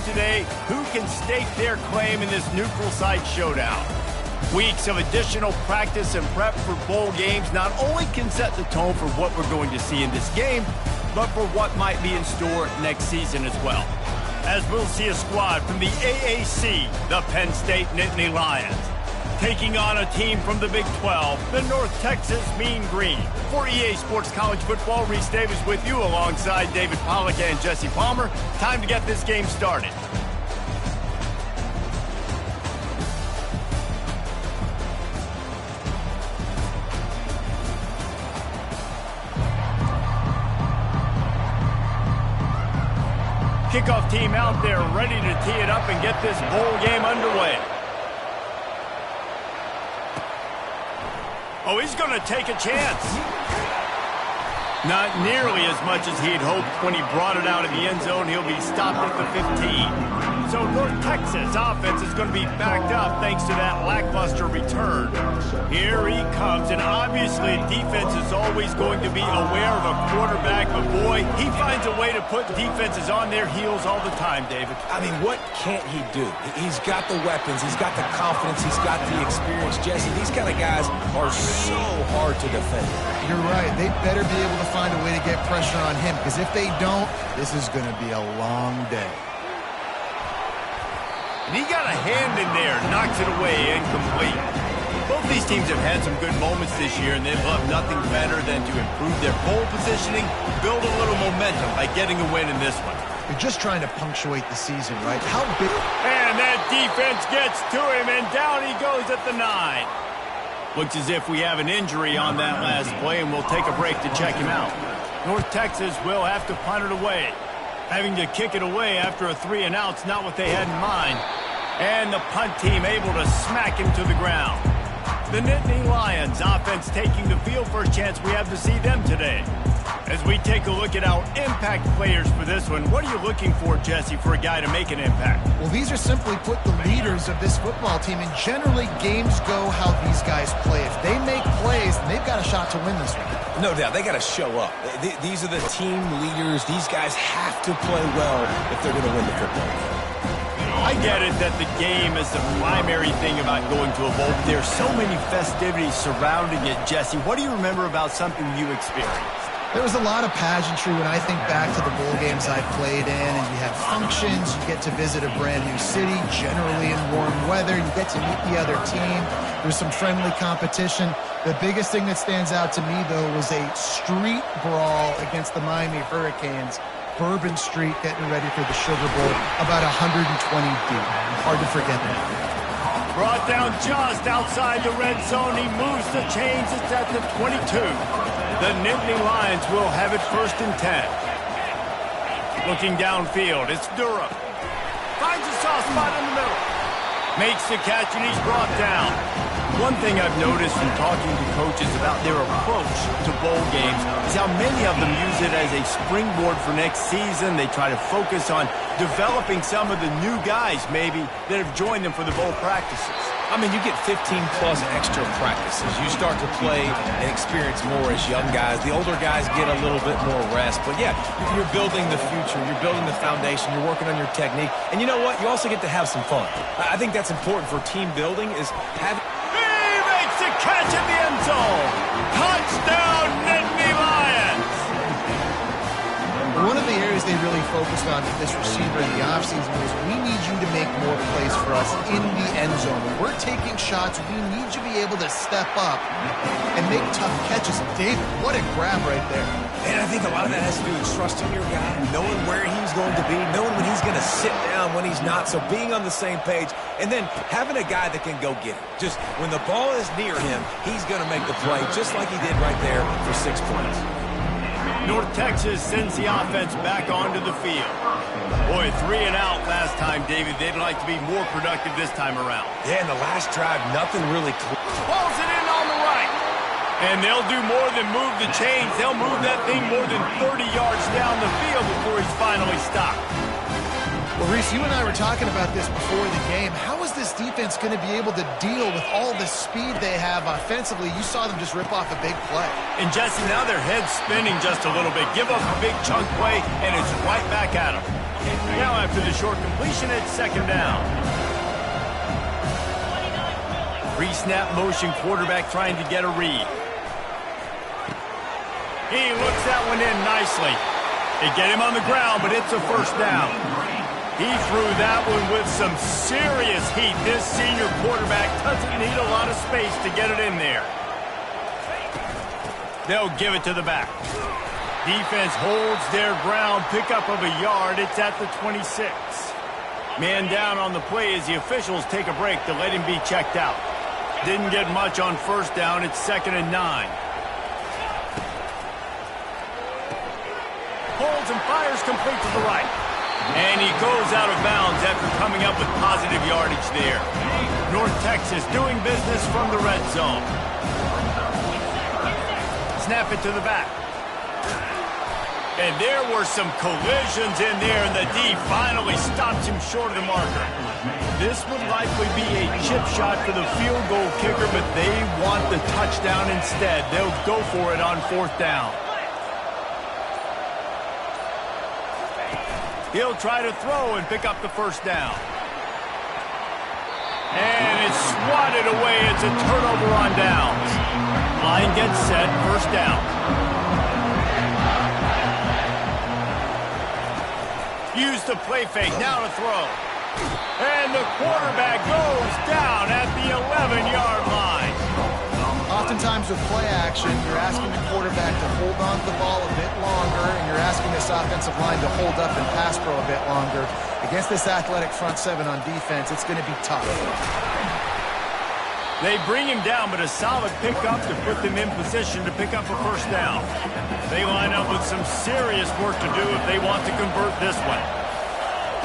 today who can stake their claim in this neutral site showdown. Weeks of additional practice and prep for bowl games not only can set the tone for what we're going to see in this game, but for what might be in store next season as well. As we'll see a squad from the AAC, the Penn State Nittany Lions, taking on a team from the Big 12, the North Texas Mean Green. For EA Sports College Football, Reese Davis with you alongside David Pollack and Jesse Palmer. Time to get this game started. Kickoff team out there ready to tee it up and get this bowl game underway. Oh, he's going to take a chance. Not nearly as much as he'd hoped when he brought it out of the end zone. He'll be stopped at the 15. So North Texas offense is going to be backed up thanks to that lackluster return. Here he comes, and obviously defense is always going to be aware of a quarterback, but boy, he finds a way to put defenses on their heels all the time, David. I mean, what can't he do? He's got the weapons, he's got the confidence, he's got the experience. Jesse, these kind of guys are so hard to defend. You're right. They better be able to find a way to get pressure on him, because if they don't, this is going to be a long day. And he got a hand in there, knocks it away, incomplete. Both these teams have had some good moments this year, and they've loved nothing better than to improve their pole positioning, build a little momentum by getting a win in this one. You're just trying to punctuate the season, right? How big? And that defense gets to him, and down he goes at the 9. Looks as if we have an injury on that last play, and we'll take a break to check him out. North Texas will have to punt it away. Having to kick it away after a 3-and-out's not what they had in mind. And the punt team able to smack him to the ground. The Nittany Lions offense taking the field. First chance we have to see them today. As we take a look at our impact players for this one, what are you looking for, Jesse, for a guy to make an impact? Well, these are simply put the leaders of this football team, and generally games go how these guys play. If they make plays, then they've got a shot to win this one. No doubt, they got to show up. These are the team leaders. These guys have to play well if they're going to win the football game. I get it that the game is the primary thing about going to a bowl, but there's so many festivities surrounding it, Jesse. What do you remember about something you experienced? There was a lot of pageantry when I think back to the bowl games I played in, and you have functions, you get to visit a brand new city, generally in warm weather, you get to meet the other team, there's some friendly competition. The biggest thing that stands out to me, though, was a street brawl against the Miami Hurricanes. Bourbon Street getting ready for the Sugar Bowl, about 120 deep. Hard to forget that. Brought down just outside the red zone. He moves the chains. It's at the 22. The Nittany Lions will have it 1st and 10. Looking downfield, it's Durham. Finds a soft spot in the middle. Makes the catch, and he's brought down. One thing I've noticed from talking to coaches about their approach to bowl games is how many of them use it as a springboard for next season. They try to focus on developing some of the new guys, maybe, that have joined them for the bowl practices. I mean, you get 15-plus extra practices. You start to play and experience more as young guys. The older guys get a little bit more rest. But, yeah, you're building the future. You're building the foundation. You're working on your technique. And you know what? You also get to have some fun. I think that's important for team building is having... Catch in the end zone. Touchdown, Nittany Lions. One of the areas they really focused on with this receiver in the offseason was we need you to make more plays for us in the end zone. When we're taking shots, we need you to be able to step up and make tough catches. David, what a grab right there. And I think a lot of that has to do with trusting your guy, knowing where he's going to be, knowing when he's going to sit down, when he's not, so being on the same page, and then having a guy that can go get it. Just when the ball is near him, he's going to make the play, just like he did right there for 6 points. North Texas sends the offense back onto the field. Boy, 3-and-out last time, David. They'd like to be more productive this time around. Yeah, in the last drive, nothing really clear. Pulls it in on the right. And they'll do more than move the chains. They'll move that thing more than 30 yards down the field before he's finally stopped. Well, Reese, you and I were talking about this before the game. How is this defense going to be able to deal with all the speed they have offensively? You saw them just rip off a big play. And, Jesse, now their head's spinning just a little bit. Give up a big chunk play, and it's right back at them. Now after the short completion, it's second down. Pre-snap motion, quarterback trying to get a read. He looks that one in nicely. They get him on the ground, but it's a first down. He threw that one with some serious heat. This senior quarterback doesn't need a lot of space to get it in there. They'll give it to the back. Defense holds their ground, pickup of a yard. It's at the 26. Man down on the play as the officials take a break to let him be checked out. Didn't get much on first down. It's 2nd and 9. Holds and fires complete to the right. And he goes out of bounds after coming up with positive yardage there. North Texas doing business from the red zone. Snap it to the back. And there were some collisions in there, and the D finally stops him short of the marker. This would likely be a chip shot for the field goal kicker, but they want the touchdown instead. They'll go for it on 4th down. He'll try to throw and pick up the first down. And it's swatted away. It's a turnover on downs. Line gets set, first down. Use the play fake, now to throw. And the quarterback goes down at the 11-yard line. Oftentimes with play action, you're asking the quarterback to hold on to the ball a bit longer, and you're asking this offensive line to hold up and pass pro a bit longer. Against this athletic front seven on defense, it's going to be tough. They bring him down, but a solid pickup to put them in position to pick up a first down. They line up with some serious work to do if they want to convert this one.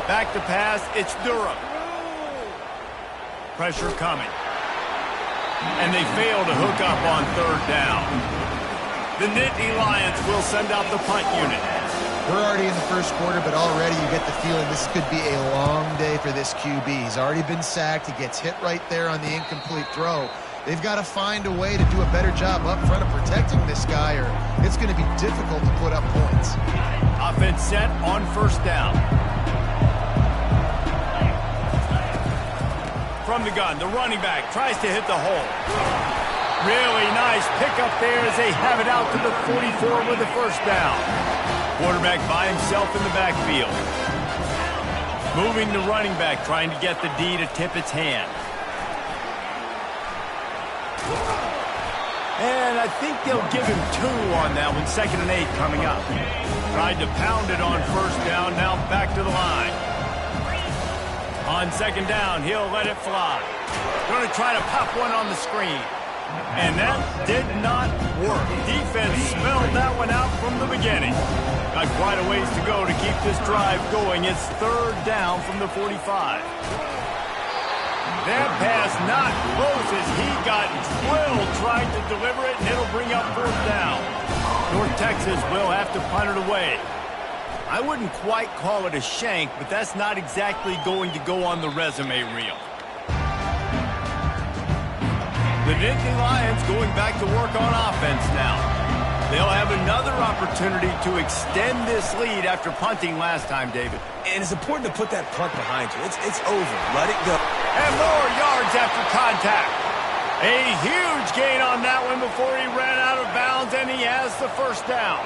Back to pass, it's Durham. Pressure coming. And they fail to hook up on 3rd down. The Nittany Lions will send out the punt unit. We're already in the first quarter, but already you get the feeling this could be a long day for this QB. He's already been sacked. He gets hit right there on the incomplete throw. They've got to find a way to do a better job up front of protecting this guy, or it's going to be difficult to put up points. Offense set on 1st down. From the gun, the running back tries to hit the hole. Really nice pickup there as they have it out to the 44 with the first down. Quarterback by himself in the backfield. Moving the running back, trying to get the D to tip its hand. And I think they'll give him 2 on that one. 2nd and 8 coming up. Tried to pound it on first down, now back to the line. On 2nd down, he'll let it fly. Going to try to pop one on the screen. And that did not work. Defense smelled that one out from the beginning. Got quite a ways to go to keep this drive going. It's 3rd down from the 45. That pass not close as he got drilled trying to deliver it, and it'll bring up 4th down. North Texas will have to punt it away. I wouldn't quite call it a shank, but that's not exactly going to go on the resume reel. The Nittany Lions going back to work on offense now. They'll have another opportunity to extend this lead after punting last time, David. And it's important to put that punt behind you. It's over. Let it go. And more yards after contact. A huge gain on that one before he ran out of bounds, and he has the first down.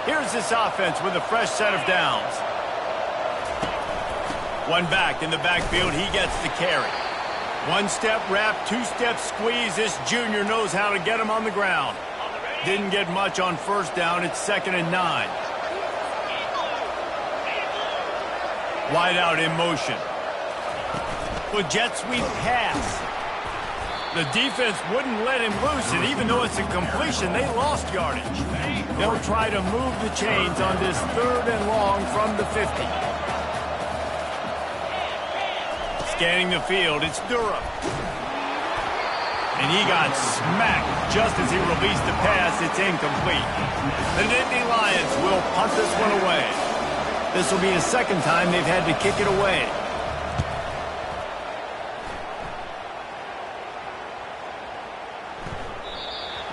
Here's this offense with a fresh set of downs. One back in the backfield, he gets the carry. One-step wrap, two-step squeeze. This junior knows how to get him on the ground. Didn't get much on first down. It's 2nd and 9. Wide out in motion. With jet sweep pass. The defense wouldn't let him loose, and even though it's a completion, they lost yardage. They'll try to move the chains on this 3rd and long from the 50. Scanning the field, it's Durham. And he got smacked just as he released the pass. It's incomplete. The Nittany Lions will punt this one away. This will be the 2nd time they've had to kick it away.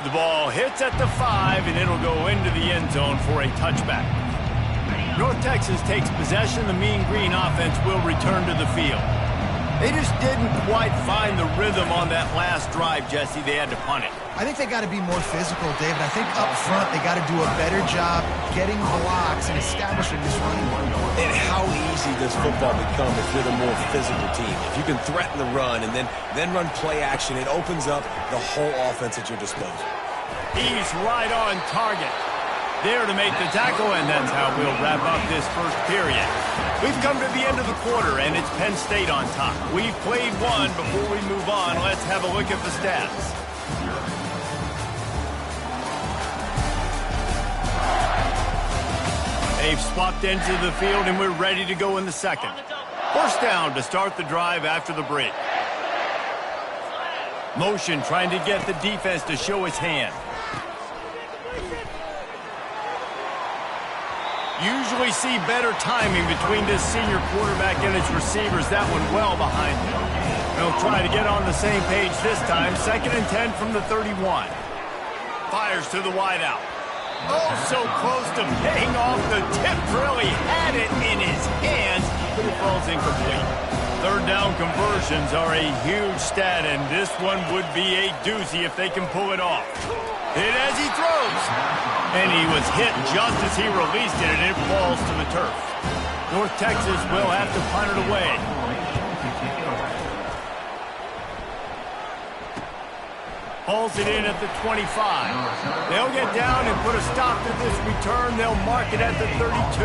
The ball hits at the 5, and it'll go into the end zone for a touchback. North Texas takes possession. The Mean Green offense will return to the field. They just didn't quite find the rhythm on that last drive, Jesse. They had to punt it. I think they got to be more physical, David. I think up front they got to do a better job getting blocks and establishing this running game. And how easy does football become if you're the more physical team? If you can threaten the run and then run play action, it opens up the whole offense at your disposal. He's right on target. There to make the tackle, and that's how we'll wrap up this first period. We've come to the end of the quarter, and it's Penn State on top. We've played one. Before we move on, let's have a look at the stats. They've swapped into the field, and we're ready to go in the second. First down to start the drive after the break. Motion trying to get the defense to show his hand. Usually see better timing between this senior quarterback and his receivers. That one well behind him. They'll try to get on the same page this time. 2nd and 10 from the 31. Fires to the wideout. Oh, so close to paying off. The tip really had it in his hands, but it falls incomplete. 3rd down conversions are a huge stat, and this one would be a doozy if they can pull it off. Hit as he throws. And he was hit just as he released it, and it falls to the turf. North Texas will have to punt it away. Hauls it in at the 25. They'll get down and put a stop to this return. They'll mark it at the 32.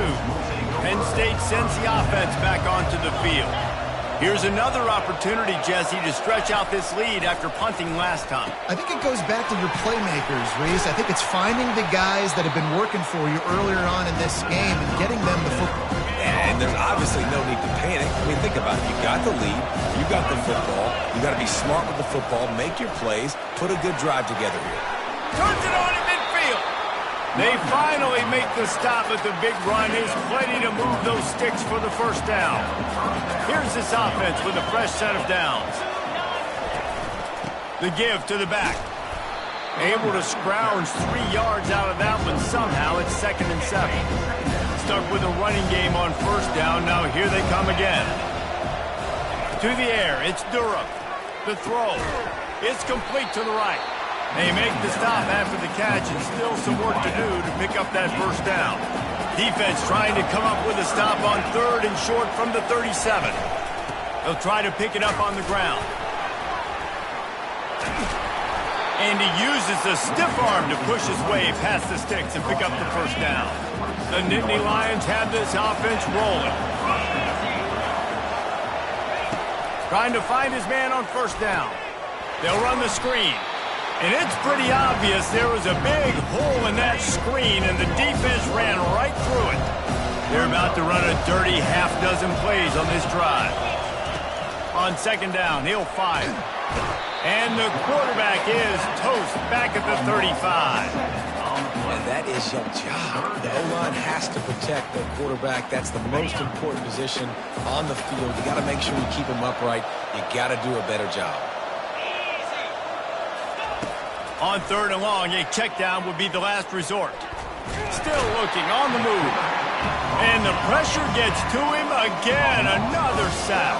Penn State sends the offense back onto the field. Here's another opportunity, Jesse, to stretch out this lead after punting last time. I think it goes back to your playmakers, Reese. I think it's finding the guys that have been working for you earlier on in this game and getting them the football. And there's obviously no need to panic. I mean, think about it. You got the lead. You got the football. You got to be smart with the football, make your plays, put a good drive together here. Turns it on in midfield. They finally make the stop, but the big run is plenty to move those sticks for the first down. Here's this offense with a fresh set of downs. The give to the back. Able to scrounge 3 yards out of that one somehow. It's 2nd and 7. Stuck with a running game on first down. Now here they come again. To the air. It's Durham. The throw. It's complete to the right. They make the stop after the catch, and still some work to do to pick up that first down. Defense trying to come up with a stop on 3rd and short from the 37. They'll try to pick it up on the ground. And he uses the stiff arm to push his way past the sticks and pick up the first down. The Nittany Lions have this offense rolling. Trying to find his man on first down. They'll run the screen. And it's pretty obvious there was a big hole in that screen, and the defense ran right through it. They're about to run a dirty half-dozen plays on this drive. On 2nd down, he'll fire. And the quarterback is toast back at the 35. And that is your job. The O-line has to protect the quarterback. That's the most important position on the field. You got to make sure you keep him upright. You got to do a better job. On 3rd and long, a check down would be the last resort. Still looking on the move. And the pressure gets to him again. Another sack.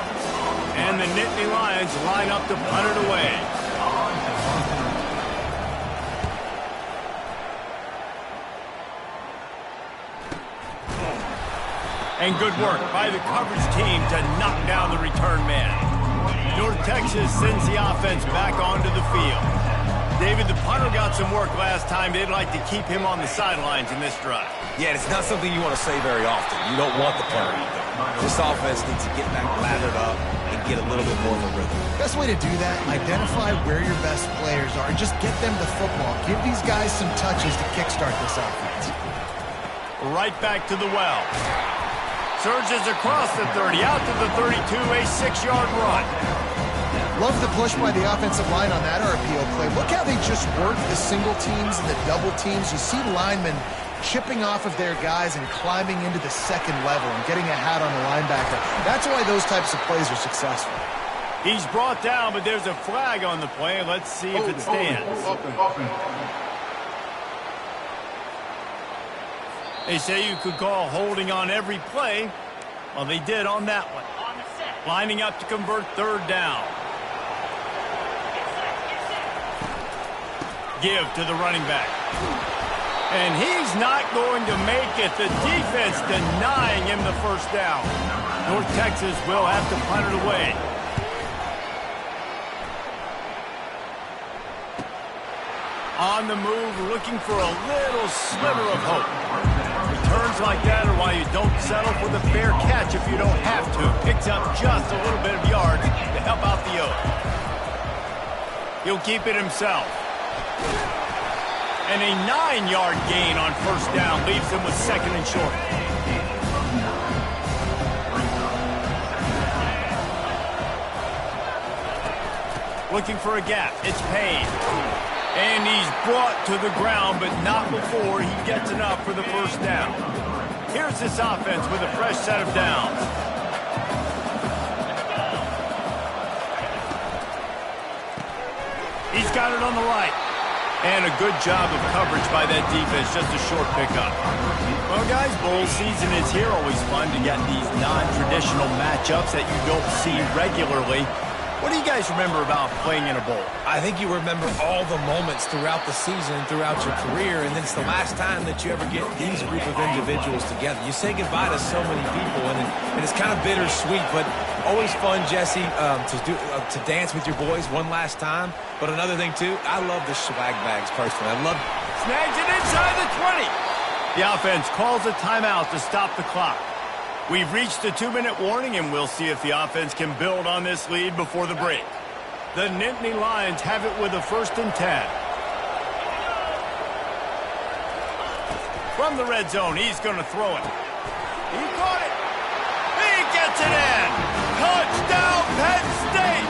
And the Nittany Lions line up to punt it away. And good work by the coverage team to knock down the return man. North Texas sends the offense back onto the field. David, the punter got some work last time. They'd like to keep him on the sidelines in this drive. Yeah, it's not something you want to say very often. You don't want the punter either. This offense needs to get back lathered up and get a little bit more of a rhythm. Best way to do that, identify where your best players are and just get them the football. Give these guys some touches to kickstart this offense. Right back to the well. Surges across the 30, out to the 32, a 6-yard run. Love the push by the offensive line on that RPO play. Look how they just work the single teams and the double teams. You see linemen chipping off of their guys and climbing into the 2nd level and getting a hat on the linebacker. That's why those types of plays are successful. He's brought down, but there's a flag on the play. Let's see if it stands. They say you could call holding on every play. Well, they did on that one. Lining up to convert third down. Give to the running back. And he's not going to make it. The defense denying him the first down. North Texas will have to punt it away. On the move, looking for a little sliver of hope. Returns like that are why you don't settle for the fair catch if you don't have to. Picks up just a little bit of yards to help out the Oak. He'll keep it himself. And a 9-yard gain on first down leaves him with second and short. Looking for a gap. It's Penn. And he's brought to the ground, but not before he gets enough for the first down. Here's this offense with a fresh set of downs. He's got it on the right. And a good job of coverage by that defense, just a short pickup. Well, guys, bowl season is here. Always fun to get these non-traditional matchups that you don't see regularly. What do you guys remember about playing in a bowl? I think you remember all the moments throughout the season, throughout your career, and it's the last time that you ever get these group of individuals together. You say goodbye to so many people, and it's kind of bittersweet, but always fun, Jesse, to dance with your boys one last time. But another thing, too, I love the swag bags, personally. I love... Snags it inside the 20. The offense calls a timeout to stop the clock. We've reached the 2-minute warning, and we'll see if the offense can build on this lead before the break. The Nittany Lions have it with a 1st and 10. From the red zone, he's going to throw it. He caught it. He gets it in. Touchdown, Penn State.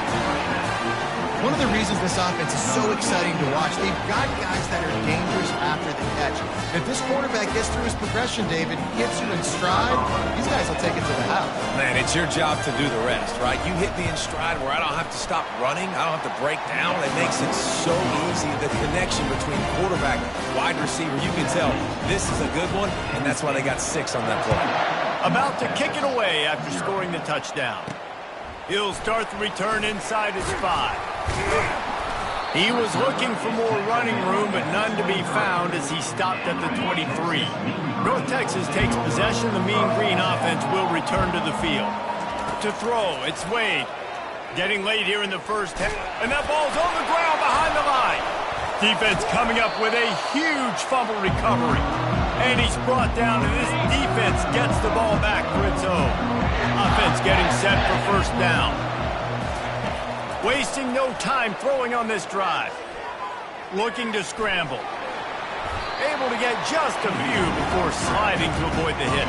One of the reasons this offense is so exciting to watch, they've got guys that are dangerous after the catch. If this quarterback gets through his progression, David, gets you in stride, these guys will take it to the house. Man, it's your job to do the rest, right? You hit me in stride where I don't have to stop running. I don't have to break down. It makes it so easy. The connection between quarterback, wide receiver, you can tell this is a good one, and that's why they got 6 on that play. About to kick it away after scoring the touchdown. He'll start the return inside his 5. He was looking for more running room, but none to be found as he stopped at the 23. North Texas takes possession. The Mean Green offense will return to the field. To throw, it's Wade. Getting late here in the first half, and that ball's on the ground behind the line. Defense coming up with a huge fumble recovery. And he's brought down, and this defense gets the ball back for its own. Offense getting set for first down. Wasting no time throwing on this drive. Looking to scramble. Able to get just a few before sliding to avoid the hit.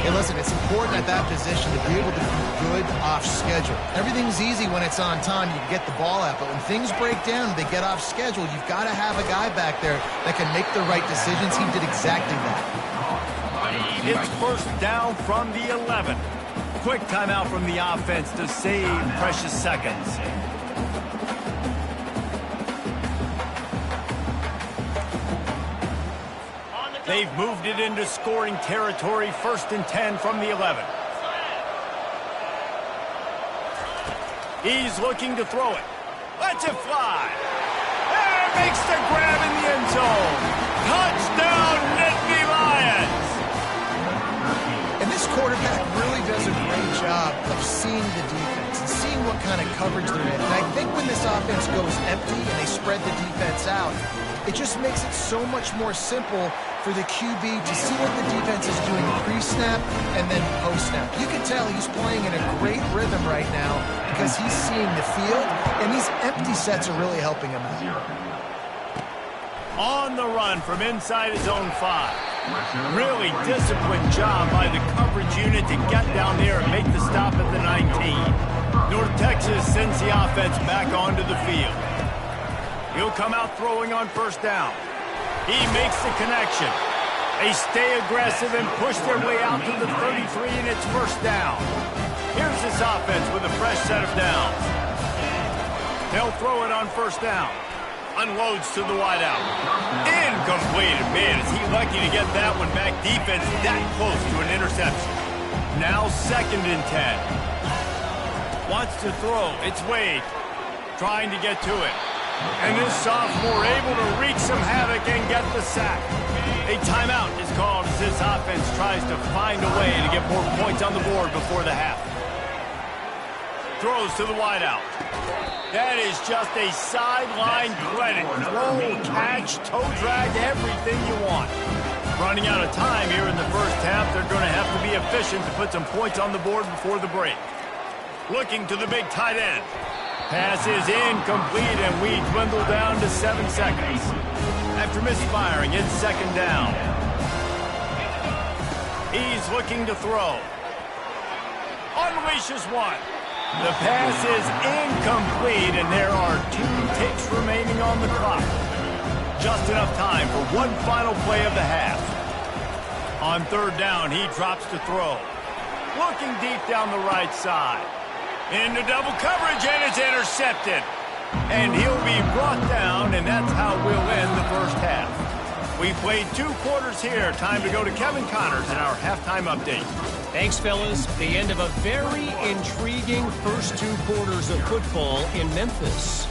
Hey, listen, it's important at that position to be able to be good off schedule. Everything's easy when it's on time. You can get the ball out, but when things break down, they get off schedule. You've got to have a guy back there that can make the right decisions. He did exactly that. It's first down from the 11. Quick timeout from the offense to save precious seconds. They've moved it into scoring territory, 1st and 10 from the 11. He's looking to throw it. Lets it fly. And makes the grab in the end zone. Touchdown, Nittany Lions. And this quarterback really does a great job of seeing the defense and seeing what kind of coverage they're in. And I think when this offense goes empty and they spread the defense out, it just makes it so much more simple for the QB to see what the defense is doing pre-snap and then post-snap. You can tell he's playing in a great rhythm right now because he's seeing the field, and these empty sets are really helping him out. On the run from inside his own 5. Really disciplined job by the coverage unit to get down there and make the stop at the 19. North Texas sends the offense back onto the field. He'll come out throwing on first down. He makes the connection. They stay aggressive and push their way out to the 33, and it's first down. Here's this offense with a fresh set of downs. They'll throw it on first down. Unloads to the wideout. Incomplete. Man, is he lucky to get that one back. Defense that close to an interception. Now 2nd and 10. Wants to throw. It's Wade. Trying to get to it. And this sophomore able to wreak some havoc and get the sack. A timeout is called as this offense tries to find a way to get more points on the board before the half. Throws to the wideout. That is just a sideline credit. Throw, catch, toe drag, everything you want. Running out of time here in the first half. They're going to have to be efficient to put some points on the board before the break. Looking to the big tight end. Pass is incomplete, and we dwindle down to 7 seconds. After misfiring, it's 2nd down. He's looking to throw. Unleashes one. The pass is incomplete, and there are 2 ticks remaining on the clock. Just enough time for one final play of the half. On 3rd down, he drops to throw. Looking deep down the right side. Into double coverage, and it's intercepted. And he'll be brought down, and that's how we'll end the first half. We played 2 quarters here. Time to go to Kevin Connors in our halftime update. Thanks, fellas. The end of a very intriguing first 2 quarters of football in Memphis.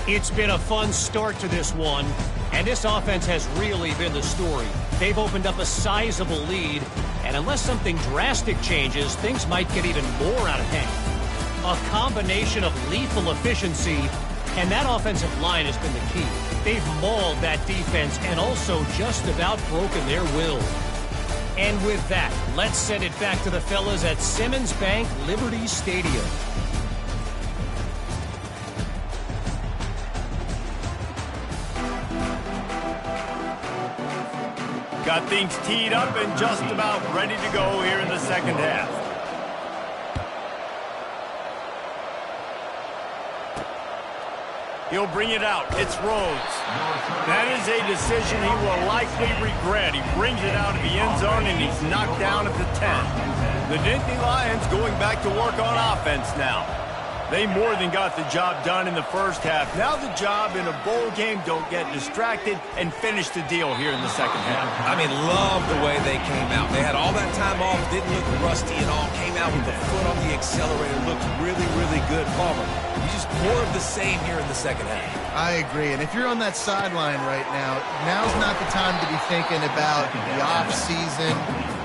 It's been a fun start to this one, and this offense has really been the story. They've opened up a sizable lead, and unless something drastic changes, things might get even more out of hand. A combination of lethal efficiency, and that offensive line has been the key. They've mauled that defense and also just about broken their will. And with that, let's send it back to the fellas at Simmons Bank Liberty Stadium. Got things teed up and just about ready to go here in the second half. He'll bring it out. It's Rhodes. That is a decision he will likely regret. He brings it out of the end zone, and he's knocked down at the 10. The Nittany Lions going back to work on offense now. They more than got the job done in the first half. Now the job in a bowl game, don't get distracted, and finish the deal here in the second half. I mean, love the way they came out. They had all that time off, didn't look rusty at all, came out with the foot on the accelerator, looked really, really good. Palmer, just more of the same here in the second half. I agree, and if you're on that sideline right now, now's not the time to be thinking about the off-season,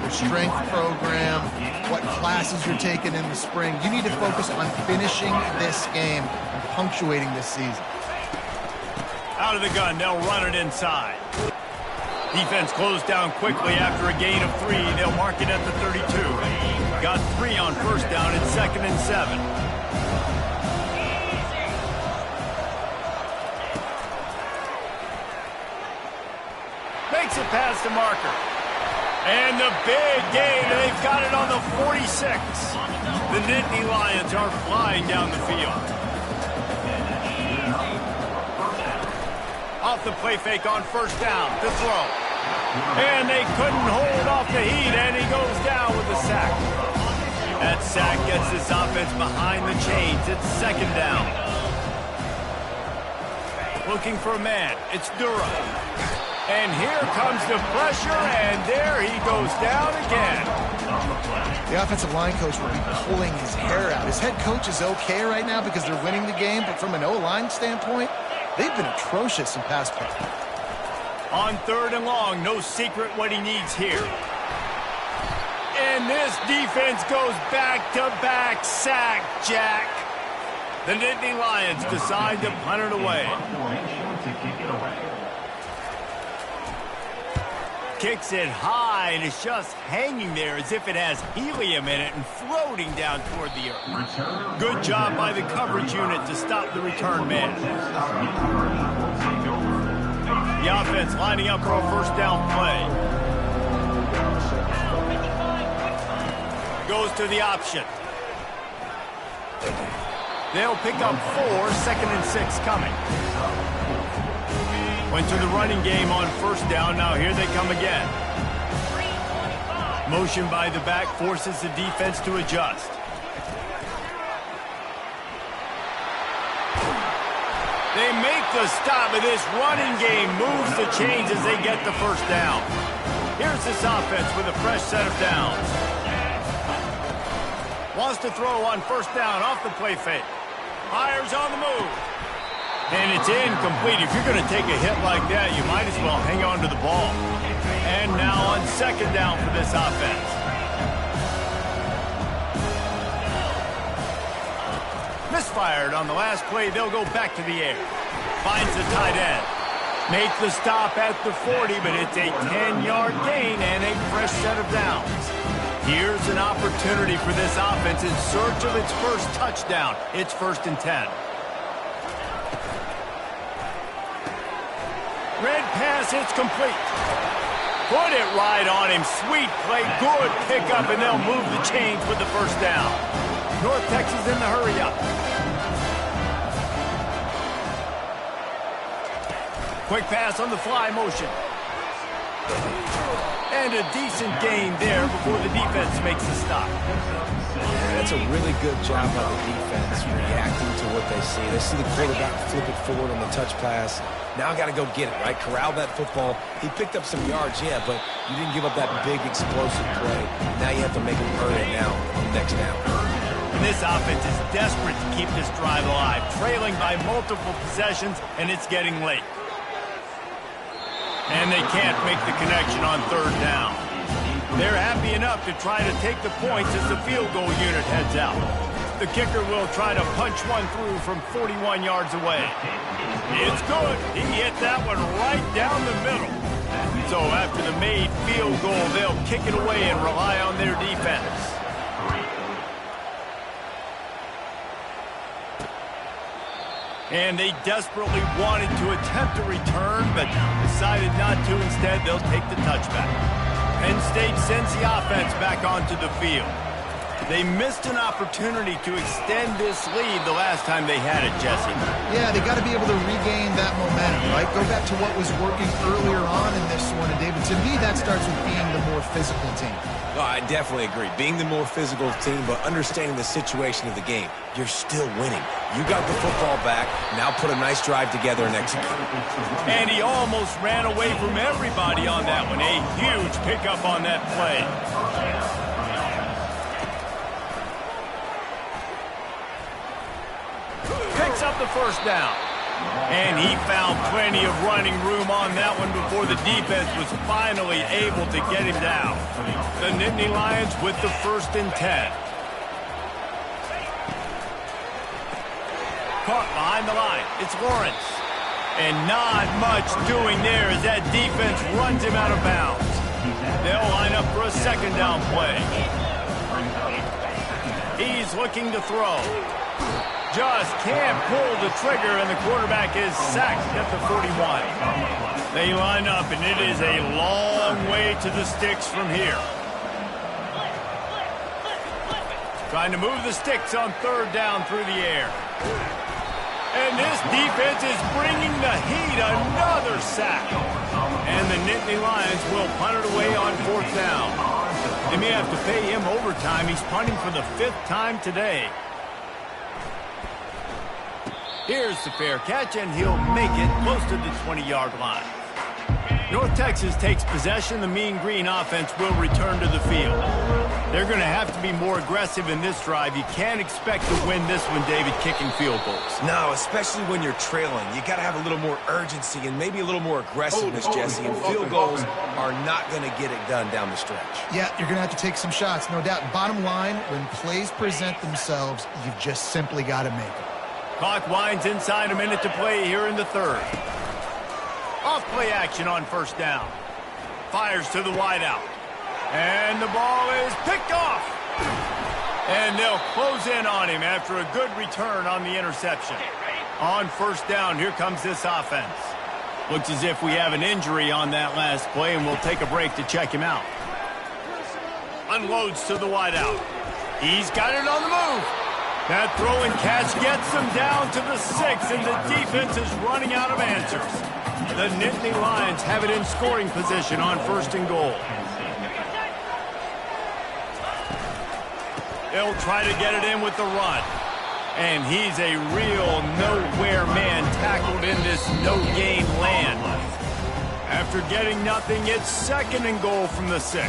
your strength program, what classes you're taking in the spring. You need to focus on finishing this game and punctuating this season. Out of the gun, they'll run it inside. Defense closed down quickly after a gain of 3. They'll mark it at the 32. Got 3 on first down. It's 2nd and 7. Makes it past the marker. And the big gain, they've got it on the 46. The Nittany Lions are flying down the field. Off the play fake on first down to throw. And they couldn't hold off the heat, and he goes down with a sack. That sack gets this offense behind the chains. It's 2nd down. Looking for a man. It's Dura. And here comes the pressure, and there he goes down again. The offensive line coach will be pulling his hair out. His head coach is okay right now because they're winning the game, but from an O-line standpoint, they've been atrocious in pass play. On 3rd and long, no secret what he needs here. And this defense goes back-to-back sack, Jack. The Nittany Lions decide to punt it away. Kicks it high, and it's just hanging there as if it has helium in it and floating down toward the earth. Good job by the coverage unit to stop the return man. The offense lining up for a first down play. Goes to the option. They'll pick up 4, 2nd and 6 coming. Went to the running game on first down. Now here they come again. Motion by the back forces the defense to adjust. They make the stop, and this running game moves the chains as they get the first down. Here's this offense with a fresh set of downs. Wants to throw on first down off the play fake. Fires on the move. And it's incomplete. If you're going to take a hit like that, you might as well hang on to the ball. And now on second down for this offense. Misfired on the last play. They'll go back to the air. Finds the tight end. Make the stop at the 40, but it's a 10-yard gain and a fresh set of downs. Here's an opportunity for this offense in search of its first touchdown. It's 1st and 10. Red pass, it's complete. Put it right on him. Sweet play, good pickup, and they'll move the chains with the first down. North Texas in the hurry up. Quick pass on the fly motion. And a decent gain there before the defense makes the stop. That's a really good job by the defense reacting to what they see. They see the quarterback flip it forward on the touch pass. Now I got to go get it, right? Corral that football. He picked up some yards, yeah, but you didn't give up that big explosive play. Now you have to make him earn it now on the next down. And this offense is desperate to keep this drive alive, trailing by multiple possessions, and it's getting late. And they can't make the connection on third down. They're happy enough to try to take the points as the field goal unit heads out. The kicker will try to punch one through from 41 yards away. It's good. He hit that one right down the middle. So after the made field goal, they'll kick it away and rely on their defense. And they desperately wanted to attempt a return, but decided not to. Instead, they'll take the touchback. Penn State sends the offense back onto the field. They missed an opportunity to extend this lead the last time they had it, Jesse. Yeah, they got to be able to regain that momentum, right? Go back to what was working earlier on in this one. And, David, to me, that starts with being the more physical team. Oh, I definitely agree. Being the more physical team, but understanding the situation of the game. You're still winning. You got the football back. Now put a nice drive together and execute. And he almost ran away from everybody on that one. A huge pickup on that play. Picks up the first down. And he found plenty of running room on that one before the defense was finally able to get him down. The Nittany Lions with the 1st and 10. Caught behind the line. It's Lawrence. And not much doing there as that defense runs him out of bounds. They'll line up for a second down play. He's looking to throw. Just can't pull the trigger, and the quarterback is sacked at the 41. They line up, and it is a long way to the sticks from here. Trying to move the sticks on third down through the air. And this defense is bringing the heat. Another sack. And the Nittany Lions will punt it away on 4th down. They may have to pay him overtime. He's punting for the 5th time today. Here's the fair catch, and he'll make it close to the 20-yard line. North Texas takes possession. The Mean Green offense will return to the field. They're going to have to be more aggressive in this drive. You can't expect to win this one, David, kicking field goals. No, especially when you're trailing. You got to have a little more urgency and maybe a little more aggressiveness, Jesse. And field goals are not going to get it done down the stretch. Yeah, you're going to have to take some shots, no doubt. Bottom line, when plays present themselves, you've just simply got to make them. Clock winds inside, a minute to play here in the 3rd. Off-play action on 1st down. Fires to the wideout. And the ball is picked off. And they'll close in on him after a good return on the interception. On 1st down, here comes this offense. Looks as if we have an injury on that last play, and we'll take a break to check him out. Unloads to the wideout. He's got it on the move. That throw and catch gets them down to the 6, and the defense is running out of answers. The Nittany Lions have it in scoring position on 1st and goal. They'll try to get it in with the run. And he's a real nowhere man tackled in this no-gain land. After getting nothing, it's 2nd and goal from the 6.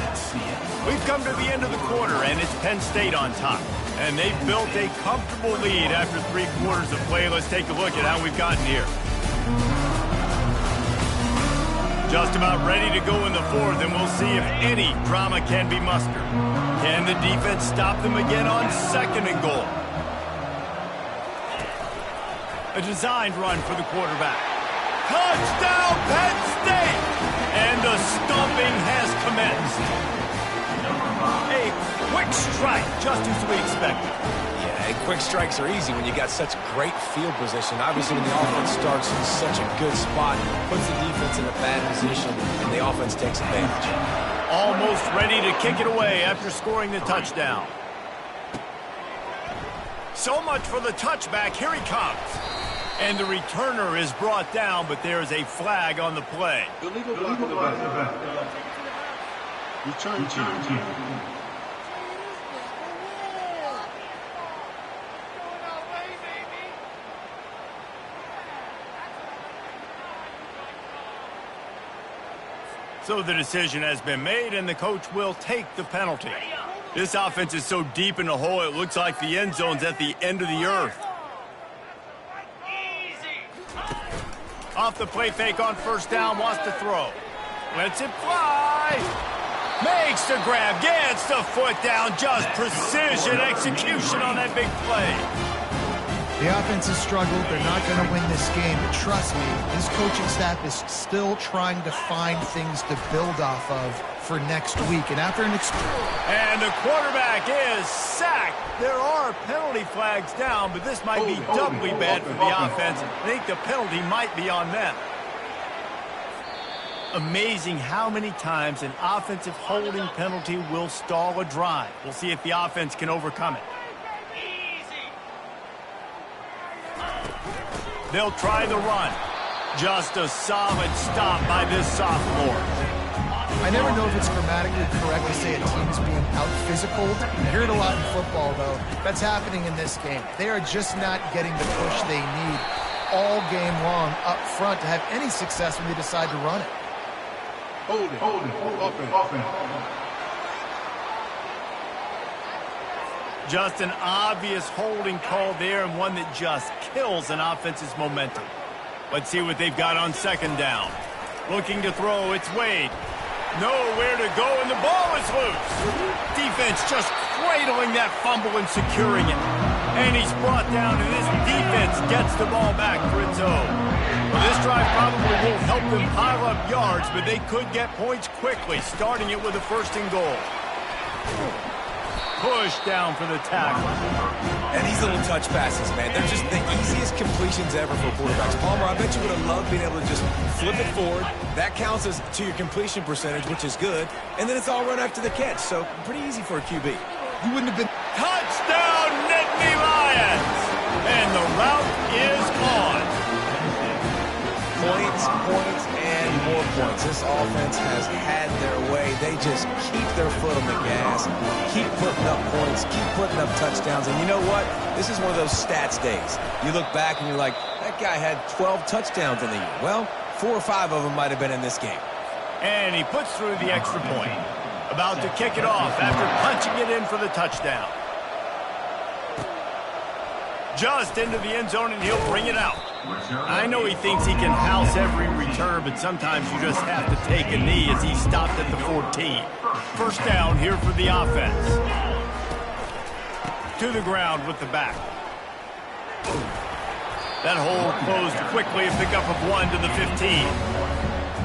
We've come to the end of the quarter, and it's Penn State on top. And they've built a comfortable lead after 3 quarters of play. Let's take a look at how we've gotten here. Just about ready to go in the 4th, and we'll see if any drama can be mustered. Can the defense stop them again on 2nd and goal? A designed run for the quarterback. Touchdown, Penn State! And the stomping has commenced. A quick strike, just as we expected. Yeah, quick strikes are easy when you got such great field position. Obviously, when the offense starts in such a good spot, puts the defense in a bad position, and the offense takes advantage. Almost ready to kick it away after scoring the touchdown. So much for the touchback. Here he comes. And the returner is brought down, but there is a flag on the play. Illegal block on the back. Return team. So the decision has been made, and the coach will take the penalty. This offense is so deep in the hole, it looks like the end zone's at the end of the earth. Off the play fake on 1st down, wants to throw. Lets it fly. Makes the grab, gets the foot down. Just precision execution on that big play. The offense has struggled. They're not going to win this game, but trust me, this coaching staff is still trying to find things to build off of for next week. And after And the quarterback is sacked. There are penalty flags down, but this might be doubly bad for the offense. I think the penalty might be on them. Amazing how many times an offensive holding penalty will stall a drive. We'll see if the offense can overcome it. They'll try the run. Just a solid stop by this sophomore. I never know if it's grammatically correct to say a team is being out-physicaled. You hear it a lot in football, though. That's happening in this game. They are just not getting the push they need all game long up front to have any success when they decide to run it. Hold it. Offense. Just an obvious holding call there, and one that just kills an offense's momentum. Let's see what they've got on 2nd down. Looking to throw, it's Wade. Nowhere to go, and the ball is loose. Defense just cradling that fumble and securing it. And he's brought down, and this defense gets the ball back for its own. Well, this drive probably won't help them pile up yards, but they could get points quickly, starting it with a 1st and goal. Push down for the tackle. And these little touch passes, man, they're just the easiest completions ever for quarterbacks. Palmer, I bet you would have loved being able to just flip it forward. That counts as to your completion percentage, which is good. And then it's all run after the catch, so pretty easy for a QB. You wouldn't have been... Touchdown, Nittany Lions! And the route is on. Points, and more points. This offense has had their way. They just keep their foot on the gas, keep putting up points, keep putting up touchdowns. And you know what? This is one of those stats days. You look back and you're like, that guy had 12 touchdowns in the year. Well, 4 or 5 of them might have been in this game. And he puts through the extra point. About to kick it off after punching it in for the touchdown. Just into the end zone, and he'll bring it out. I know he thinks he can house every return, but sometimes you just have to take a knee as he stopped at the 14. 1st down here for the offense. To the ground with the back. That hole closed quickly, a pickup of 1 to the 15.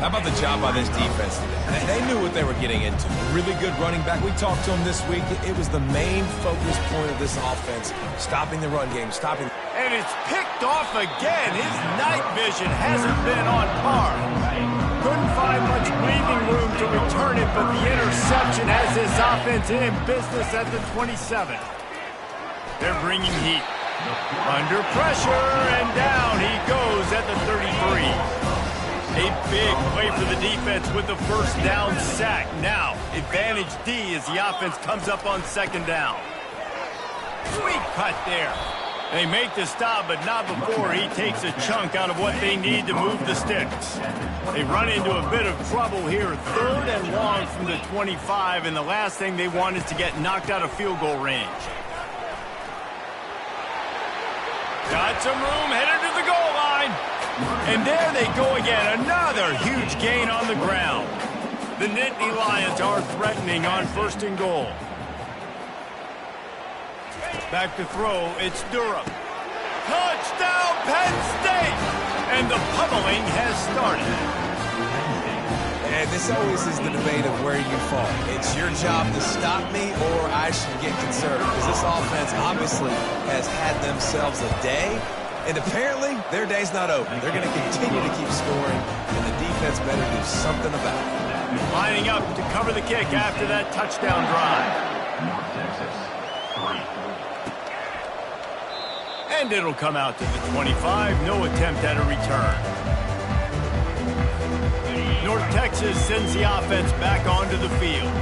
How about the job by this defense today? They knew what they were getting into. A really good running back. We talked to him this week. It was the main focus point of this offense, stopping the run game, stopping. And it's picked off again. His night vision hasn't been on par. Couldn't find much breathing room to return it, but the interception has this offense in business at the 27. They're bringing heat. Under pressure, and down he goes at the 33. A big play for the defense with the 1st down sack. Now, advantage D as the offense comes up on 2nd down. Sweet cut there. They make the stop, but not before he takes a chunk out of what they need to move the sticks. They run into a bit of trouble here, 3rd and long from the 25, and the last thing they want is to get knocked out of field goal range. Got some room, headed to the goal line. And there they go again, another huge gain on the ground. The Nittany Lions are threatening on 1st and goal. Back to throw, it's Durham. Touchdown, Penn State! And the pummeling has started. And this always is the debate of where you fall. It's your job to stop me or I should get conservative. Because this offense obviously has had themselves a day. And apparently, their day's not over. They're going to continue to keep scoring. And the defense better do something about it. Lining up to cover the kick after that touchdown drive. And it'll come out to the 25. No attempt at a return. North Texas sends the offense back onto the field.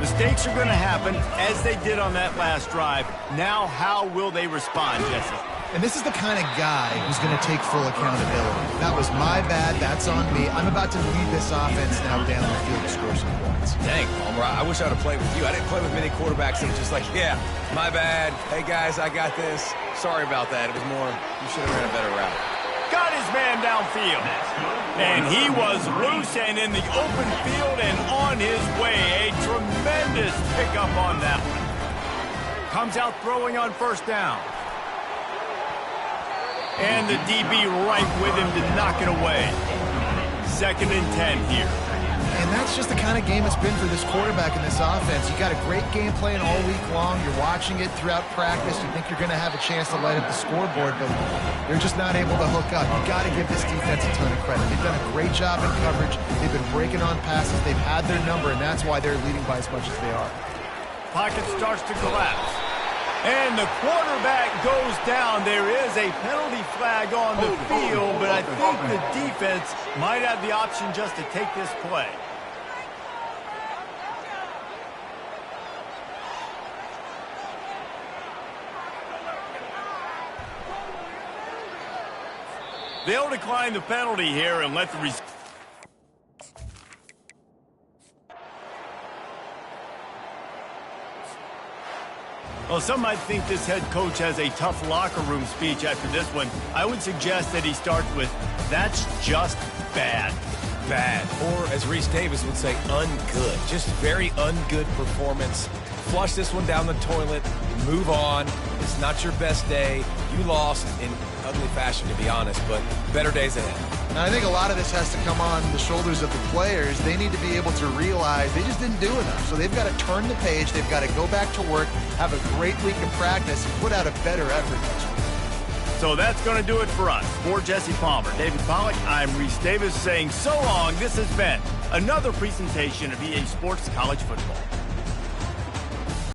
Mistakes are going to happen as they did on that last drive. Now, how will they respond, Jesse? And this is the kind of guy who's going to take full accountability. That was my bad. That's on me. I'm about to lead this offense now down the field to score some points. Dang, Palmer, I wish I would have played with you. I didn't play with many quarterbacks that were just like, yeah, my bad. Hey, guys, I got this. Sorry about that. It was more, you should have ran a better route. Got his man downfield. And he was loose and in the open field and on his way. A tremendous pickup on that one. Comes out throwing on 1st down. And the DB right with him to knock it away. 2nd and 10 here. And that's just the kind of game it's been for this quarterback in this offense. You got a great game plan all week long. You're watching it throughout practice. You think you're going to have a chance to light up the scoreboard, but they're just not able to hook up. You got to give this defense a ton of credit. They've done a great job in coverage. They've been breaking on passes. They've had their number, and that's why they're leading by as much as they are. Pocket starts to collapse. And the quarterback goes down. There is a penalty flag on the field, but I think the defense might have the option just to take this play. They'll decline the penalty here and let the Well, some might think this head coach has a tough locker room speech after this one. I would suggest that he starts with, that's just bad. Bad. Or, as Reese Davis would say, ungood. Just very ungood performance. Flush this one down the toilet. Move on. It's not your best day. You lost in ugly fashion, to be honest, but better days ahead. And I think a lot of this has to come on the shoulders of the players. They need to be able to realize they just didn't do enough. So they've got to turn the page. They've got to go back to work, have a great week of practice, and put out a better effort next week. So that's going to do it for us. For Jesse Palmer, David Pollack, I'm Reese Davis saying so long. This has been another presentation of EA Sports College Football.